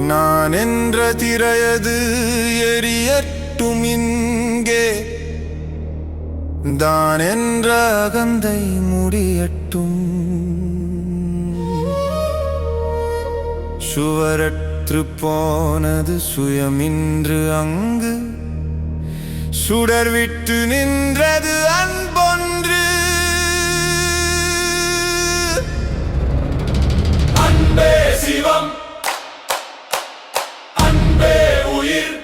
நான் என்ற திரையது எரியட்டும் இங்கே, தான் என்ற அகந்தை முடியட்டும். சுவரற்று போனது சுயமின்று அங்கு, சுடர் விட்டு நின்றது அன்பொன்று. அன்பே சிவம், அன்பே உயிர்,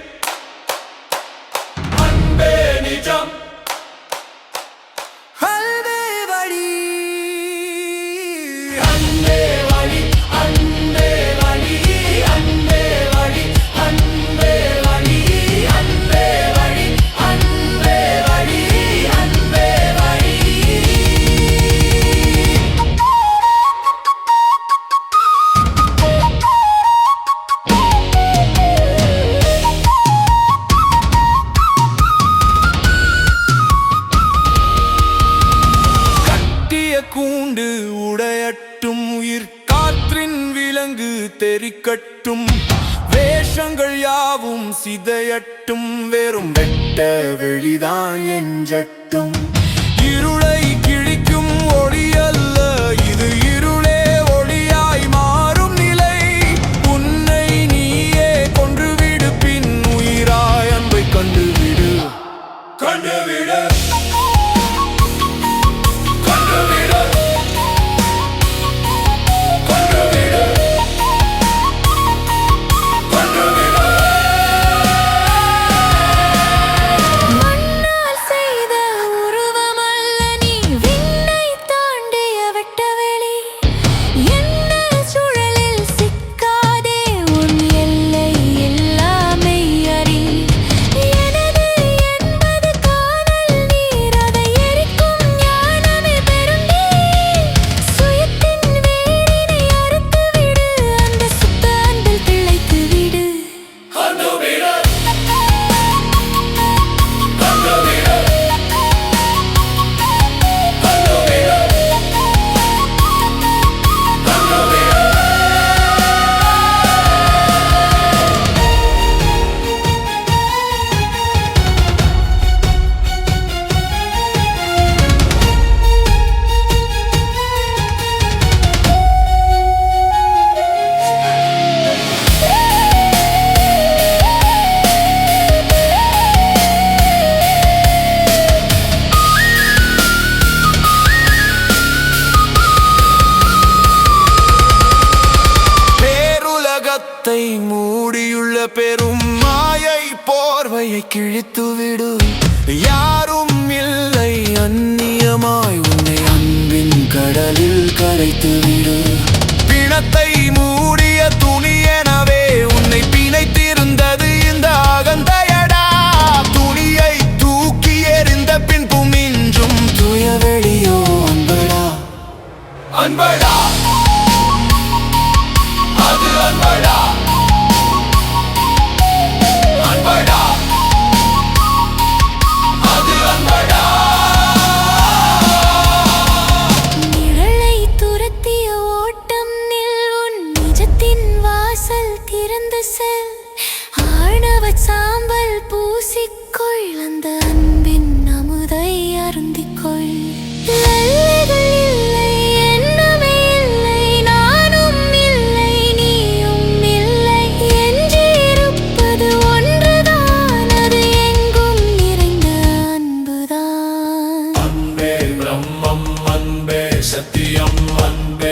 அன்பே நிஜம், அன்பே வழி, அன்பே வழி, அன்பே வழி, அன்பே வழி, அன்பே வழி, அன்பே வழி, அன்பே வழி, அன்பே வழி. கூண்டு உடையட்டும், உயிர் காற்றின் விலங்கு தெரிக்கட்டும், வேஷங்கள் யாவும் சிதையட்டும், வெறும் வெட்ட வெளிதான் எஞ்சட்டும். இருளை கிழிக்கும் ஒளி அல்ல இது, இருளே ஒளியாய் மாறும் நிலை. உன்னை நீயே கொன்றுவிடு, பின் உயிராய் அன்பை கண்டுவிடு. கண்டுவிடு, மூடியுள்ள பெரும் மாயை போர்வையை கிழித்துவிடு. யாரும் இல்லை அந்நியமாய் உன்னை அன்பின் கடலில் கரைத்துவிடு. பிணத்தை மூடிய துணி எனவே உன்னை பிணைத்திருந்தது இந்த அகந்தையடா. துணியை தூக்கி எறிந்த பின்பும் இன்றும் துயவெளியோ அன்படா, அன்படா, அது அன்படா, அன்படா, அது அன்படா. நிழலை துரத்திய ஓட்டம் நில், உன் நிஜத்தின் வாசல் திறந்து செல். ஆணவ சாம்பல் பூசிக்கொள், அந்த அன்பின் அமுதை அருந்திக்கொள். எல்லைகள் இல்லை, எண்ணமே இல்லை, நானும் இல்லை, நீயும் இல்லை. எஞ்சியிருப்பது ஒன்றுதான், அது எங்கும் நிறைந்த அன்புதான். அன்பே பிரம்மம், அன்பே சத்தியம், அன்பே